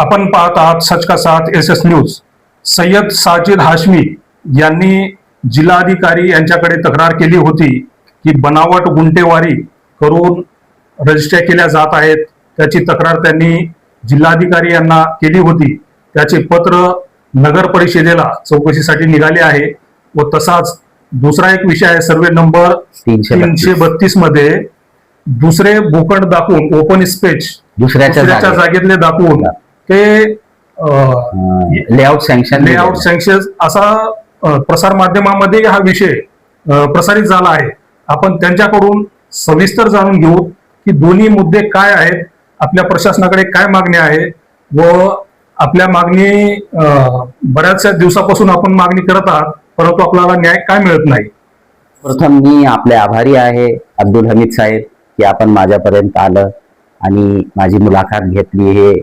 आपण पाहत आहात सच का साथ SS न्यूज। सय्यद साजिद हाशमी यांनी जिल्हाधिकारी यांच्याकडे तक्रार केली होती की बनावट गुंटेवारी करून रजिस्ट्र्या केल्या जात आहेत। त्याची तक्रार त्यांनी जिल्हाधिकारी यांना केली होती। त्याचे पत्र नगर परिषदेला चौकशीसाठी निघाले आहे व तसाच दुसरा एक विषय आहे सर्वे नंबर 332 मध्ये दुसरे भूखंड दाखवून ओपन स्पेस दुसऱ्याच्या जागेतले दाखवून ते लेआउट सँक्शन असा प्रसार माध्यमामध्ये हा विषय प्रसारित झाला आहे। आपण त्यांच्याकडून सविस्तर जाणून घेऊ की दोन्ही मुद्दे काय आहेत, आपल्या प्रशासनाकडे काय मागणी आहे व आपल्या मागणी बऱ्याचशा दिवसापासून आपण मागणी करत आहात, परंतु आपल्याला न्याय काय मिळत नाही। प्रथम मी आपले आभारी आहे अब्दुल हमीद साहेब की आपण माझ्यापर्यंत आलं आणि माझी मुलाखत घेतली। हे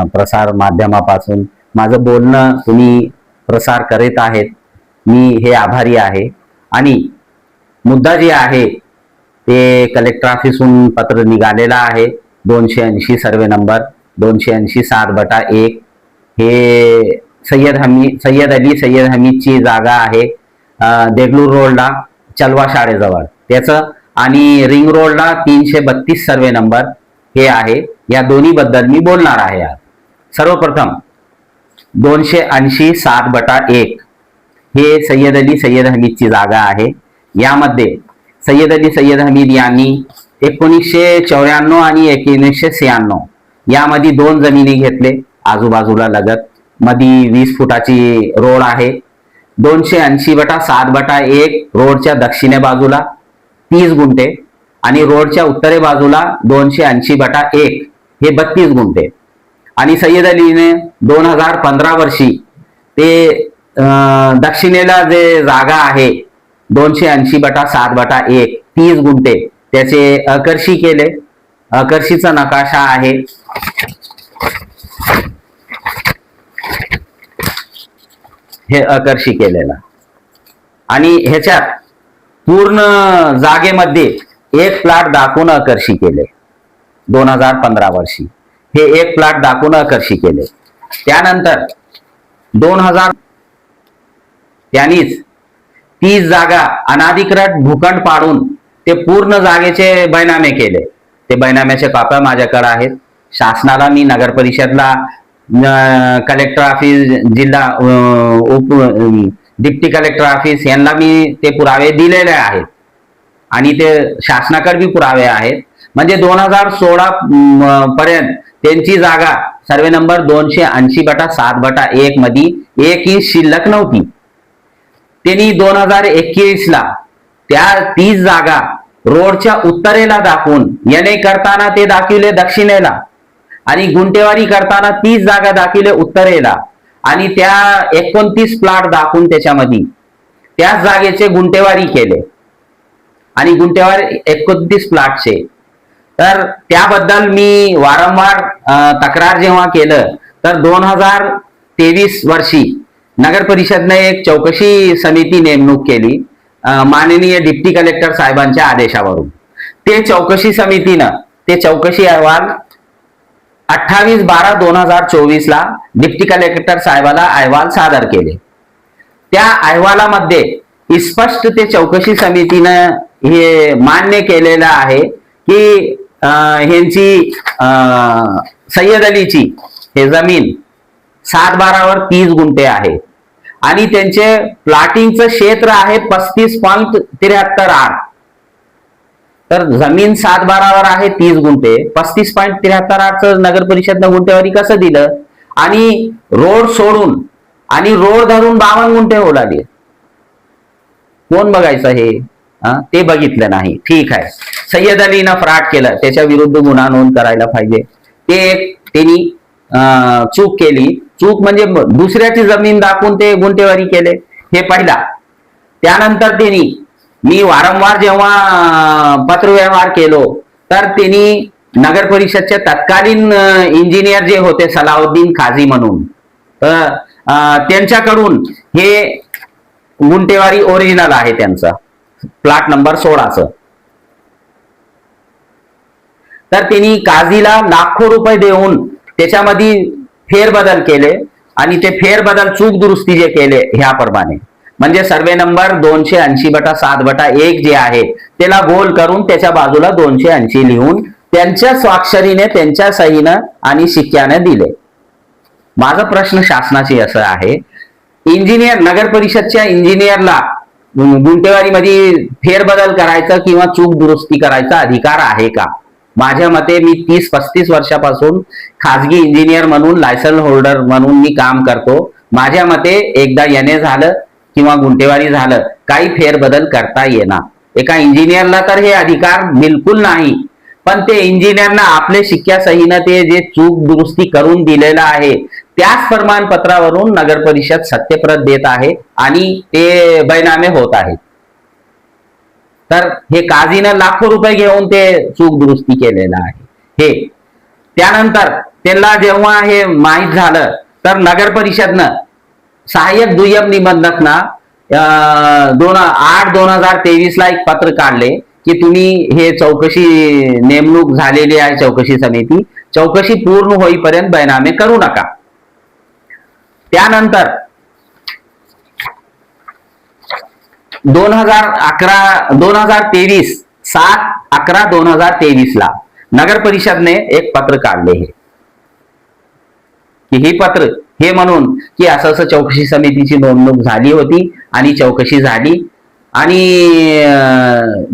प्रसार माध्यमापासून माझं बोलणं तुम्ही प्रसार करीत आहेत, मी हे आभारी आहे। आणि मुद्दा जे आहे ते कलेक्टर ऑफिसहून पत्र निघालेला आहे 280 सर्वे नंबर 280/7/1। हे सय्यद अली हमीदची जागा आहे देगलूर रोडला चलवा शाळेजवळ त्याचं, आणि रिंग रोडला 332 सर्वे नंबर हे आहे। या दोन्ही बद्दल मी बोलणार आहे आज। सर्वप्रथम 280/7/1 हे सय्यद हमीदची जागा आहे। यामध्ये सय्यद हमीद यांनी 1994 आणि 1996 यामध्ये 2 जमिनी घेतले आजूबाजूला लगत। मध्ये 20 फुटाची रोड आहे। 280/7/1 रोडच्या दक्षिणे बाजूला 30 गुंठे आणि रोडच्या उत्तरे बाजूला 280/1 हे 32 गुंठे। आणि सय्यद अलीने 2015 वर्षी ते दक्षिणेला जे जागा आहे 280/7/1 30 गुंठे त्याचे आकर्षी केले। आकर्षीचा नकाशा आहे हे आकर्षी केलेला, आणि ह्याच्यात पूर्ण जागेमध्ये एक प्लॉट दाखवून आकर्षी केले 2015 वर्षी। हे एक प्लॉट दाखवून आकर्षी केले। त्यानंतर 2000 त्यांनीच 30 जागा अनाधिकृत भूखंड पाडून ते पूर्ण जागेचे बैनामे केले। ते बैनाम्याचे कॉप्या माझ्याकडे आहेत। शासनाला मी नगर परिषदला कलेक्टर ऑफिस जिल्हा डिप्टी कलेक्टर ऑफिस यांना मी ते पुरावे दिलेले आहेत आणि ते शासनाकडे बी पुरावे आहेत। म्हणजे 2016 पर्यंत त्यांची जागा सर्वे नंबर 280/7/1 मध्ये एकही शिल्लक नव्हती। त्यांनी 2021 ला त्या 30 जागा रोडच्या उत्तरेला दाखवून येणे करताना ते दाखविले दक्षिणेला, आणि गुंटेवारी करताना 30 जागा दाखविले उत्तरेला, आणि त्या 29 प्लॉट दाखवून त्याच्यामध्ये त्याच जागेचे गुंटेवारी केले आणि गुंटेवारी 29 प्लॉटचे। तर त्याबद्दल मी वारंवार तक्रार जेव्हा केलं तर 2023 वर्षी नगर परिषदने एक चौकशी समिती नेमणूक केली माननीय डिप्टी कलेक्टर साहेबांच्या आदेशावरून। ते चौकशी समितीनं ते चौकशी अहवाल 28/12/2024 ला डिप्टी कलेक्टर साहेबाला अहवाल सादर केले। त्या अहवालामध्ये स्पष्ट ते चौकशी समितीनं हे मान्य केलेलं आहे की ह्यांची सय्यद अलीची हे जमीन 7/12 30 गुंठे आहे आणि त्यांचे प्लॉटिंगचं क्षेत्र आहे 35.73 तर जमीन 7/12 आहे 30 गुंठे 35.73 नगर परिषदनं गुंठेवारी कसं दिलं, आणि रोड सोडून आणि रोड धरून 52 गुंठे ओलांडले। कोण बघायचं हे? ते बघितलं नाही। ठीक आहे, सय्यद अलीनं फ्रॉड केलं, त्याच्या विरुद्ध गुन्हा नोंद करायला पाहिजे। ते एक त्यांनी चूक केली। चूक म्हणजे दुसऱ्याची जमीन दाखवून ते गुंठेवारी केले, हे पहिला। त्यानंतर त्यांनी मी वारंवार जेव्हा पत्रव्यवहार केलो तर त्यांनी नगर परिषदचे तत्कालीन इंजिनियर जे होते सलाउद्दीन खाजी म्हणून, त्यांच्याकडून हे गुंठेवारी ओरिजिनल आहे त्यांचा प्लॉट नंबर 16चं। तर त्यांनी काझीला लाखो रुपये देऊन त्याच्यामध्ये फेरबदल केले आणि ते फेरबदल चूक दुरुस्ती जे केले ह्याप्रमाणे, म्हणजे सर्वे नंबर 280/7/1 जे आहे त्याला गोल करून त्याच्या बाजूला 280 लिहून त्यांच्या स्वाक्षरीने, त्यांच्या सहीनं आणि शिक्क्याने दिले. माझा प्रश्न शासनाशी असं आहे, इंजिनियर, नगर परिषदच्या इंजिनियरला गुंठेवारीमध्ये फेरबदल करायचा किंवा चूक दुरुस्ती करायचा अधिकार आहे का? माझ्या मते, मी 30-35 वर्षापासून खाजगी इंजिनियर म्हणून, लायसन होल्डर म्हणून मी काम करतो. माझ्या मते एकदा येणे झालं किंवा गुंठेवारी झालं, काही फेरबदल करता येणार. एका इंजिनियरला तर हे अधिकार बिलकुल नाही, पण ते इंजिनियरना आपले शिक्क्या सहीनं ते जे चूक दुरुस्ती करून दिलेलं आहे त्याच प्रमाणपत्रावरून नगर परिषद सत्यप्रत देत आहे आणि ते बैनामे होत आहेत. तर हे काझीनं लाखो रुपये घेऊन ते चूक दुरुस्ती केलेलं आहे. हे त्यानंतर त्यांना जेव्हा हे माहीत झालं तर नगर परिषदनं सहाय्यक दुय्यम निबंधकना 8/2023 ला एक पत्र काढले की तुम्ही हे चौकशी, नेमणूक झालेली आहे चौकशी समिती, चौकशी पूर्ण होईपर्यंत बैनामे करू नका. त्यानंतर 2023 7/11/2023 ला नगर परिषदने एक पत्र काढले हे की ही पत्र हे म्हणून की असं असं चौकशी समितीची नेमणूक झाली होती आणि चौकशी झाली आणि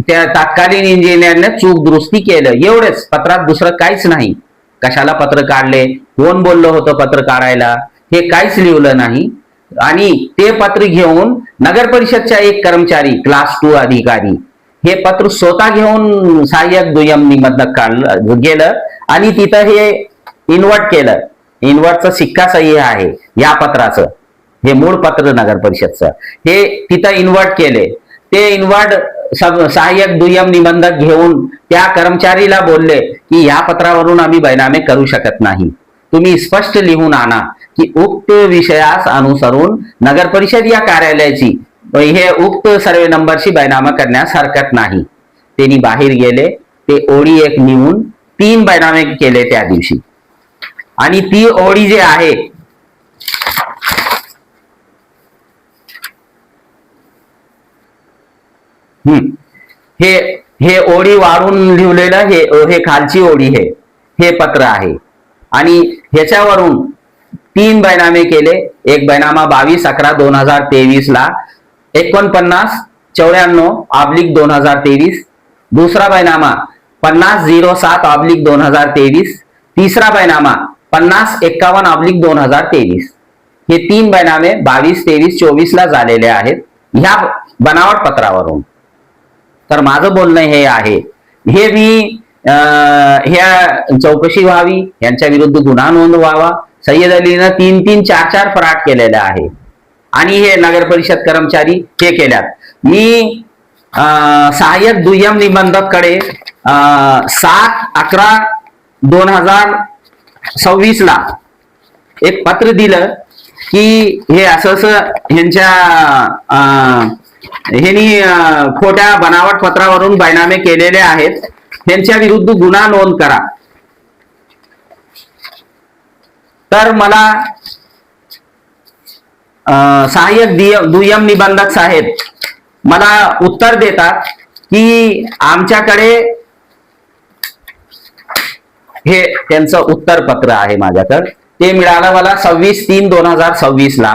त्या तत्कालीन इंजिनियरने चूक दुरुस्ती केलं. एवढेच पत्रात, दुसरं काहीच नाही. कशाला पत्र काढले, कोण बोललं होतं पत्र काढायला, हे काहीच लिहिलं नाही. आणि ते पत्र घेऊन नगर परिषदच्या एक कर्मचारी, क्लास 2 अधिकारी, हे पत्र स्वतः घेऊन सहाय्यक दुय्यम निबंधक काढलं गेलं आणि तिथं हे इन्व्हर्ट केलं. इन्व्हर्टचं शिक्का सही आहे या पत्राचं, हे मूळ पत्र नगर परिषदचं, हे तिथं इन्व्हर्ट केले. ते इन्व्हर्ट सहाय्यक दुय्यम निबंधक घेऊन त्या कर्मचारीला बोलले की या पत्रावरून आम्ही बैनामे करू शकत नाही, तुम्ही स्पष्ट लिहून आणा की उक्त विषयास अनुसरून नगर परिषद या कार्यालयाची हे उक्त सर्वे नंबरशी बैनामा करण्यास हरकत नाही. त्यांनी बाहेर गेले, ते ओळी एक लिहून 3 बैनामे केले त्या दिवशी. आणि ती ओळी जे आहे हे ओळी वाढून लिहिलेलं हे खालची ओळी हे पत्र आहे. आणि ह्याच्यावरून 3 बैनामे केले. एक बैनामा 22/11/2023 ला 49/94/2023, दुसरा बैनामा 50/07/2023, तिसरा बैनामा 50/51/2023. हे 3 बैनामे 22, 23, 24 ला झालेले आहेत ह्या बनावट पत्रावरून. तर माझं बोलणं हे आहे, हे मी ह्या चौकशी व्हावी, यांच्या विरुद्ध गुन्हा नोंद व्हावा. सय्यद अलीनं 3-3, 4-4 फराट केलेले आहे आणि हे नगर परिषद कर्मचारी हे केल्यात. मी सहाय्यक दुय्यम निबंधक कडे 7/11/2026 ला एक पत्र दिलं की हे असं ह्यांच्या ह्यांनी खोट्या बनावट पत्रावरून बैनामे केलेले आहेत, त्यांच्या विरुद्ध गुन्हा नोंद करा. तर मला सहाय्यक दुय्यम निबंधक साहेब मला उत्तर देतात की आमच्याकडे हे त्यांचं उत्तर पत्र आहे माझ्याकडे, ते मिळालं मला 26/3/2026 ला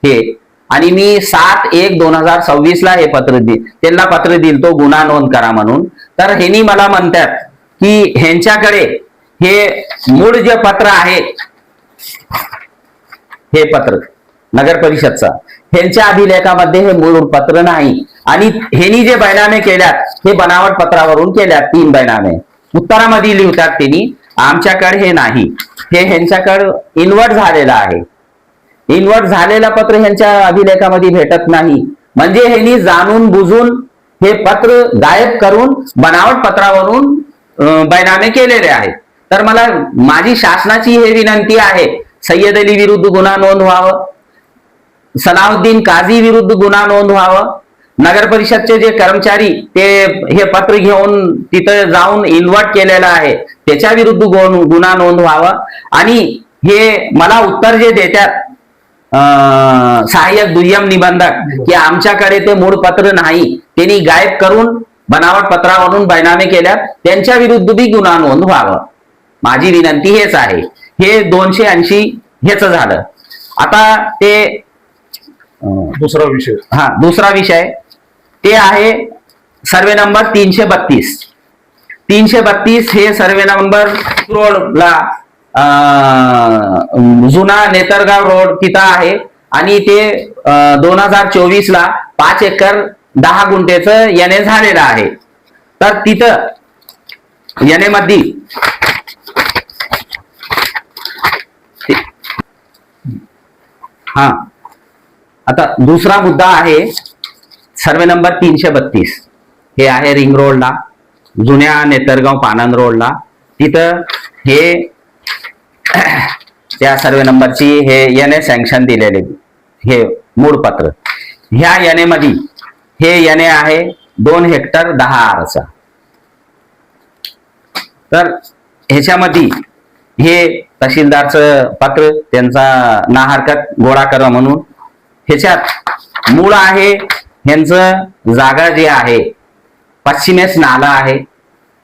हे. आणि मी 7/1/2026 ला हे त्यांना पत्र दिल तो गुन्हा नोंद करा म्हणून. तर ह्यांनी मला म्हणतात की ह्यांच्याकडे हे मूळ जे पत्र आहे, हे पत्र नगर परिषदचा, ह्यांच्या अभिलेखामध्ये हे मूळ पत्र नाही आणि ह्यांनी जे बैनामे केल्यात हे बनावट पत्रावरून केल्यात. 3 बैनामे उत्तरामध्ये लिहितात त्यांनी, आमच्याकडे हे नाही, हे ह्यांच्याकडे इन्व्हर्ट झालेलं आहे. इन्व्हर्ट झालेलं पत्र ह्यांच्या अभिलेखामध्ये भेटत नाही, म्हणजे ह्यांनी जाणून बुजून हे पत्र गायब करून बनावट पत्रावरून बैनामे केलेले आहेत. तर माझी शासनाची हे विनंती आहे, सय्यद अली विरुद्ध गुन्हा नोंद व्हावं, सलाउद्दीन काझी विरुद्ध गुन्हा नोंद व्हावं, नगर परिषदचे जे कर्मचारी ते हे पत्र घेऊन तिथं जाऊन इन्व्हर्ट केलेलं आहे त्याच्या विरुद्ध गुन्हा नोंद व्हावा आणि हे मला उत्तर जे देतात सहाय्यक दुय्यम निबंधक की आमच्याकडे ते मूळ पत्र नाही, त्यांनी गायब करून बनावट पत्रावरून बैनामे केल्यात, त्यांच्या विरुद्ध बी गुन्हा नोंद व्हावं. माझी विनंती हेच आहे. हे 280 हेच झालं. आता ते दुसरा विषय दुसरा विषय ते आहे सर्वे नंबर 332. 332 हे सर्वे नंबर रोडला जुना नेतरगाव रोड तिथं आहे आणि ते 2024 ला 5 एकर 10 गुंठेचं याने झालेलं आहे. तर तिथं याने मध्ये आता दुसरा मुद्दा आहे सर्वे नंबर 332. हे आहे रिंग रोडला, जुन्या नेतरगाव पानंद रोडला. तिथं हे त्या सर्वे नंबरची हे याने सँक्शन दिलेले हे मूळ पत्र. ह्या याने मध्ये हे याने आहे 2 हेक्टर 10 आरचा. तर ह्याच्यामध्ये हे तहसीलदारचं पत्र त्यांचा नाहरकत गोळा करा म्हणून. ह्याच्यात मूळ आहे ह्यांचं जागा जे आहे पश्चिमेस नाला आहे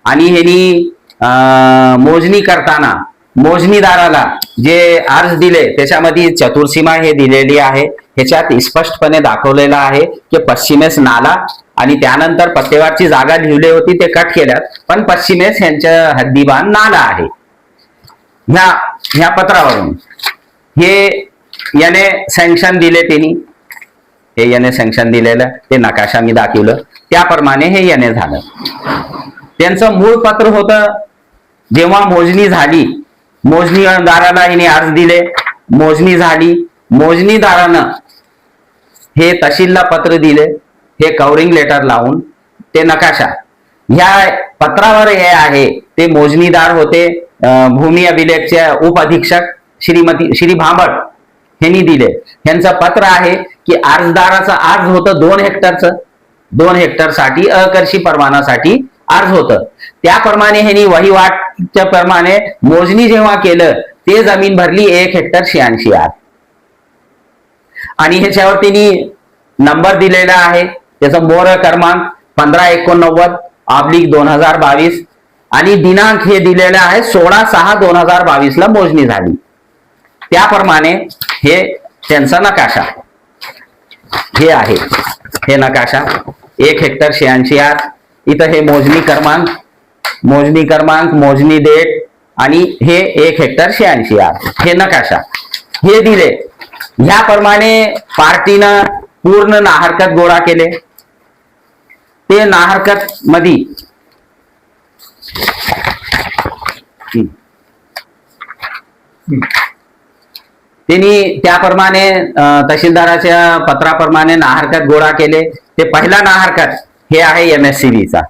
आणि ह्यांनी मोजणी करताना मोजणीदाराला जे अर्ज दिले त्याच्यामध्ये चतुर्सीमा हे दिलेली आहे. ह्याच्यात स्पष्टपणे दाखवलेलं आहे की पश्चिमेस नाला आणि त्यानंतर पत्तेवारची जागा लिहिली होती ते कट केल्यात, पण पश्चिमेस यांच्या हद्दीबान नाला आहे. ह्या पत्रावरून हे याने सँक्शन दिले त्यांनी. हे याने सँक्शन दिलेलं ते नकाशा मी दाखवलं त्याप्रमाणे हे याने झालं. त्यांचं मूळ पत्र होतं. जेव्हा मोजणी झाली, मोजणीदाराला हिने अर्ज दिले, मोजणी झाली, मोजणीदारानं हे तहसीलला पत्र दिले, हे कव्हरिंग लेटर लावून ते नकाशा ह्या पत्रावर हे आहे ते मोजणीदार होते भूमी अभिलेखचे उप अधीक्षक श्री भांबड यांनी दिले. यांचं पत्र आहे की अर्जदाराचं अर्ज होतं 2 हेक्टरचं. 2 हेक्टरसाठी अकर्षी परवानासाठी अर्ज होतं. त्याप्रमाणे ह्यांनी वहिवाटच्या प्रमाणे मोजणी जेव्हा केलं ते जमीन भरली 1 हेक्टर 86 आर आणि ह्याच्यावर त्यांनी नंबर दिलेला आहे. त्याचा मोर क्रमांक 1589/2022 आणि दिनांक हे दिलेला आहे 16/6/2022 ला मोजणी झाली. त्याप्रमाणे हे त्यांचा नकाशा हे आहे. हे नकाशा 1 हेक्टर 86 आर. इथं हे मोजणी क्रमांक मोजणी डेट आणि हे 1 हेक्टर 86 आर हे नकाशा हे दिले. ह्याप्रमाणे पार्टीनं पूर्ण नाहरकत गोळा केले. ते नाहरकत मध्ये त्यांनी त्याप्रमाणे तहसीलदाराच्या पत्राप्रमाणे नाहरकत गोळा केले. ते पहिला नाहरकत हे आहे MSCBचा.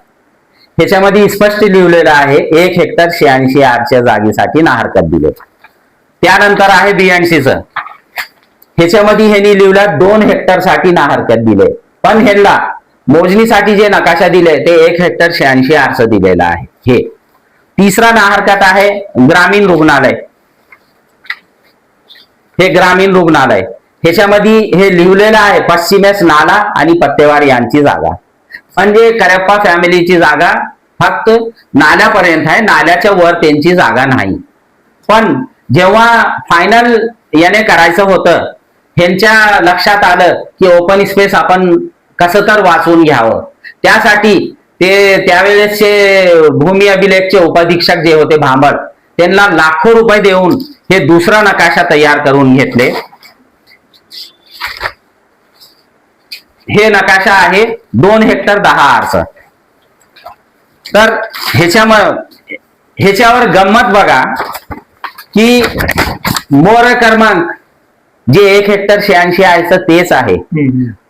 ह्याच्यामध्ये स्पष्ट लिहिलेलं आहे 1 हेक्टर 86 आरच्या जागेसाठी नाहरकत दिले. त्यानंतर आहे BNCचं. ह्याच्यामध्ये ह्यांनी लिहिलं 2 हेक्टर साठी नाहरकत दिले, पण ह्यांना मोजणीसाठी जे नकाशा दिले ते 1 हेक्टर 86 आरचं दिलेलं आहे. हे तिसरा नाहरकत आहे ग्रामीण रुग्णालय. हे ग्रामीण रुग्णालय ह्याच्यामध्ये हे लिहिलेलं आहे पश्चिमेस नाला आणि पत्तेवार यांची जागा. म्हणजे करप्पा फॅमिलीची जागा फक्त नाल्यापर्यंत आहे, नाल्याच्या वर त्यांची जागा नाही. पण जेव्हा फायनल याने करायचं होतं ह्यांच्या लक्षात आलं की ओपन स्पेस आपण कसं तर वाचून घ्यावं. त्यासाठी ते त्यावेळेसचे भूमी अभिलेखचे उपाधीक्षक जे होते भांबड त्यांना लाखो रुपये देऊन हे दुसरा नकाशा तयार करून घेतले. हे नकाशा आहे 2 हेक्टर 10 आरचा. तर ह्याच्यावर गंमत बघा की मोर क्रमांक जे 1 हेक्टर 86 आहे तेच आहे,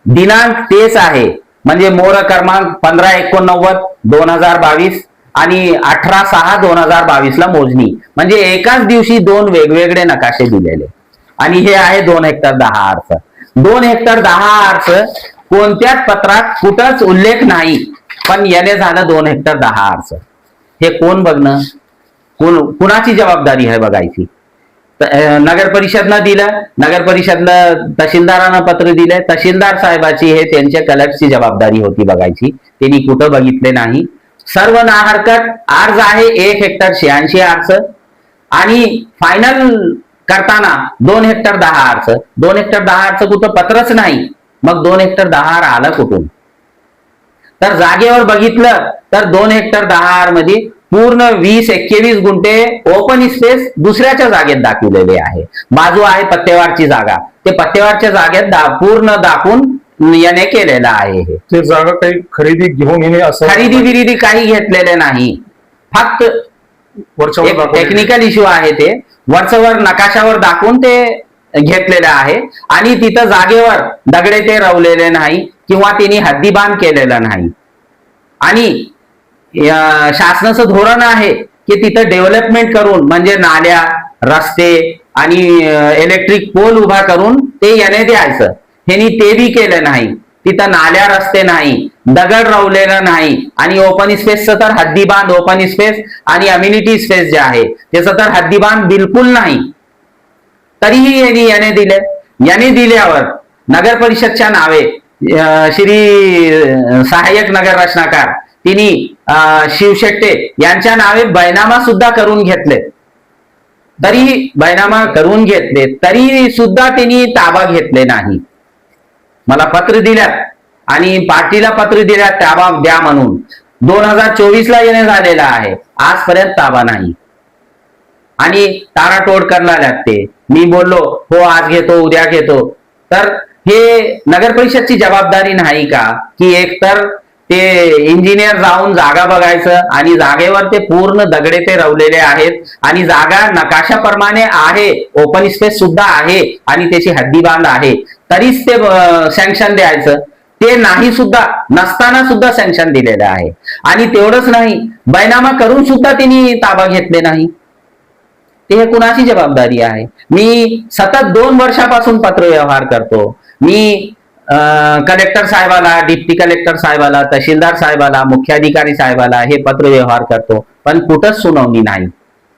दिनांक तेच आहे. म्हणजे मोर क्रमांक 1589/2022 आणि 18/6/2022 ला मोजणी. म्हणजे एकाच दिवशी 2 वेगवेगळे नकाशे दिलेले. आणि हे आहे 2 हेक्टर 10 आरचं. 2 हेक्टर 10 आरचं कोणत्याच पत्रात कुठंच उल्लेख नाही, पण याने झालं 2 हेक्टर 10 आरचं. हे कोण बघणं, कुणाची जबाबदारी आहे बघायची. नगर परिषदनं दिलं, नगर परिषदनं तहसीलदारानं पत्र दिलं, तहसीलदार साहेबाची हे त्यांच्या कलेक्टरची जबाबदारी होती बघायची, त्यांनी कुठं बघितले नाही. सर्व नाहरकत अर्ज आहे 1 हेक्टर 86 अर्ज आणि फायनल करताना 2 हेक्टर 10 अर्ज. 2 हेक्टर 10 अर्ज कुठं पत्रच नाही, मग 2 हेक्टर 10 आलं कुठून? तर जागेवर बघितलं तर 2 हेक्टर 10 मध्ये पूर्ण 20-21 गुंठे ओपन स्पेस दुसऱ्याच्या जागेत दाखवलेले आहे. बाजू आहे पत्तेवारची जागा, ते पत्तेवारच्या जागेत पूर्ण दाखवून याने केलेलं आहे. ते जागा काही खरेदी घेऊन येणे असं खरेदी बिरेदी काही घेतलेले नाही, फक्त वरच्यावर टेक्निकल इश्यू आहे. ते वरचवर नकाशावर दाखवून ते घेतलेलं आहे आणि तिथं जागेवर दगडे ते रवलेले नाही किंवा त्यांनी हद्दीबांध केलेला नाही. आणि शासनाचं धोरण आहे की तिथं डेव्हलपमेंट करून म्हणजे नाल्या, रस्ते आणि इलेक्ट्रिक पोल उभा करून ते याने द्यायचं. ह्यांनी ते बी केलं नाही. तिथं नाल्या, रस्ते नाही, दगड रवलेलं नाही आणि ओपन स्पेसचं तर हद्दीबांध, ओपन स्पेस आणि अम्युनिटी स्पेस जे आहे त्याचं तर हद्दीबांध बिलकुल नाही. तरीही याने दिले. याने दिल्यावर नगर परिषदच्या नावे श्री सहाय्यक नगर रचनाकार तिने शिवशेट्टे यांच्या नावे बैनामा सुद्धा करून घेतले. तरी बैनामा करून घेतले तरी सुद्धा त्यांनी ताबा घेतले नाही. मला पत्र दिल्यात आणि पार्टीला पत्र दिल्यात ताबा द्या म्हणून. 2024 ला येणे झालेला आहे, आजपर्यंत ताबा नाही आणि ताराटोड करायला लागते. मी बोललो हो आज घेतो, उद्या घेतो. तर हे नगर परिषदची जबाबदारी नाही का की एकतर ते इंजिनियर जाऊन जागा बघायचं आणि जागेवर ते पूर्ण दगडे ते रवलेले आहेत आणि जागा नकाशाप्रमाणे आहे, ओपन स्पेस सुद्धा आहे आणि त्याची हद्दीबांध आहे, तरीच ते सँक्शन द्यायचं. ते नाही सुद्धा नसताना सुद्धा सँक्शन दिलेलं आहे. आणि तेवढंच नाही, बैनामा करून सुद्धा त्यांनी ताबा घेतले नाही. ते कुणाची जबाबदारी आहे? मी सतत 2 वर्षापासून पत्रव्यवहार करतो. मी कलेक्टर साहेबाला, डिप्टी कलेक्टर साहेबाला, तहसीलदार साहेबाला, मुख्याधिकारी साहेबाला हे पत्रव्यवहार करतो, पण कुठंच सुनावणी नाही.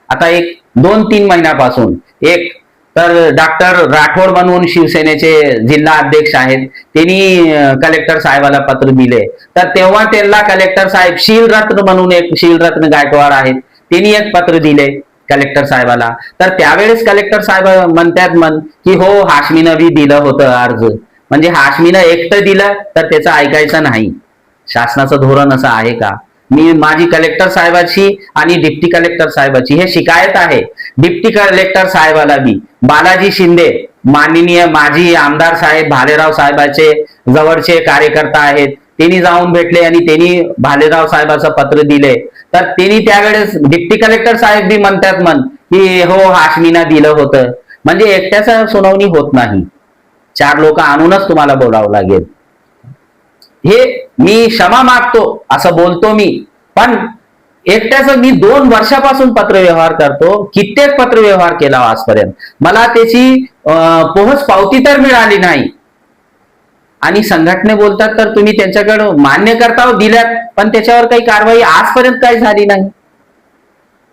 आता 1-2-3 महिन्यापासून एक तर डॉक्टर राठोड म्हणून शिवसेनेचे जिल्हा अध्यक्ष आहेत, त्यांनी कलेक्टर साहेबाला पत्र दिले. तर तेव्हा त्यांना कलेक्टर साहेब शीलरत्न म्हणून एक शीलरत्न गायकवाड आहेत, त्यांनी एक पत्र दिले कलेक्टर साहेबाला. तर त्यावेळेस कलेक्टर साहेब म्हणतात की हो हाशमीनं बी दिलं होतं अर्ज. म्हणजे हाशमीनं एकटं दिलं तर त्याचं ऐकायचं नाही. शासनाचं धोरण असं आहे का? मी माझी कलेक्टर साहेबाची आणि डिप्टी कलेक्टर साहेबाची हे शिकायत आहे. डिप्टी कलेक्टर साहेबाला बी बालाजी शिंदे माननीय माजी आमदार साहेब भालेराव साहेबाचे जवळचे कार्यकर्ता आहेत, त्यांनी जाऊन भेटले आणि त्यांनी भालेराव साहेबाचं पत्र दिले. तर त्यांनी त्यावेळेस डिप्टी कलेक्टर साहेब बी म्हणतात की हो हाशमीनं दिलं होतं. म्हणजे एकट्याचा सुनावणी होत नाही, 4 लोक आणूनच तुम्हाला बोलावं लागेल. हे मी क्षमा मागतो असं बोलतो मी, पण एकट्याच मी 2 वर्षापासून पत्रव्यवहार करतो, कित्येक पत्रव्यवहार केला आजपर्यंत, मला त्याची पोहोच पावती तर मिळाली नाही. आणि संघटने बोलतात तर तुम्ही त्यांच्याकडे मान्य करता दिल्यात, पण त्याच्यावर काही कारवाई आजपर्यंत काही झाली नाही.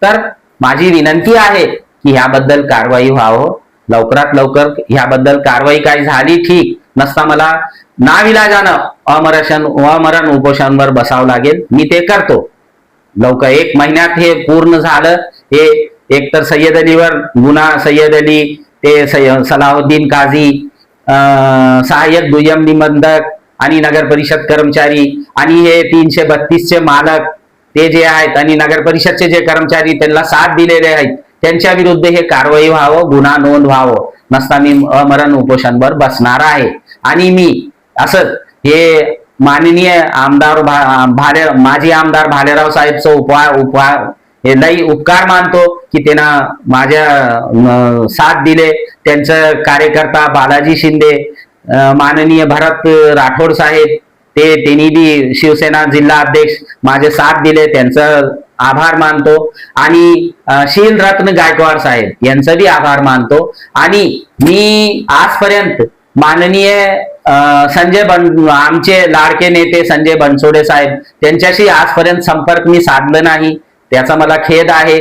तर माझी विनंती आहे की ह्याबद्दल कारवाई व्हावं, लवकरात लवकर ह्याबद्दल कारवाई काही झाली ठीक, नसता मला नाविलाजानं अमरण उपोषणावर बसावं लागेल. मी ते करतो लवकर. 1 महिन्यात हे पूर्ण झालं. हे एकतर सय्यद अलीवर गुन्हा, सय्यद अली, ते सलाहुद्दीन काझी, सहाय्यक दुय्यम निबंधक आणि नगर परिषद कर्मचारी आणि हे 332 चे मालक ते जे आहेत आणि नगर परिषदचे जे कर्मचारी त्यांना साथ दिलेले आहेत, त्यांच्या विरुद्ध हे कारवाई व्हावं, गुन्हा नोंद व्हावं, नसता मी अमरण उपोषणावर बसणार आहे. आणि मी असं हे माननीय आमदार माजी आमदार भालेराव साहेबचं हे लई उपकार मानतो की त्यांना माझ्या साथ दिले. त्यांचं कार्यकर्ता बालाजी शिंदे, माननीय भरत राठोड साहेब, त्यांनी बी शिवसेना जिल्हा अध्यक्ष माझे साथ दिले, त्यांचं आभार मानतो. आणि शीलरत्न गायकवाड साहेब यांचं बी आभार मानतो. आणि मी आजपर्यंत माननीय आमचे लाडके नेते संजय बनसोडे साहेब त्यांच्याशी आजपर्यंत संपर्क मी साधला नाही, त्याचा मला खेद आहे.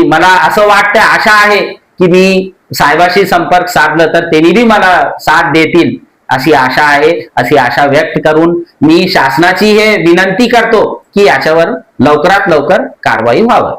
मला असं वाटतं, आशा आहे की मी साहेबाशी संपर्क साधलं तर त्यांनी बी मला साथ देतील अशी आशा आहे. अशी आशा व्यक्त करून मी शासनाची हे विनंती करतो की याच्यावर लवकरात लवकर कारवाई व्हावं.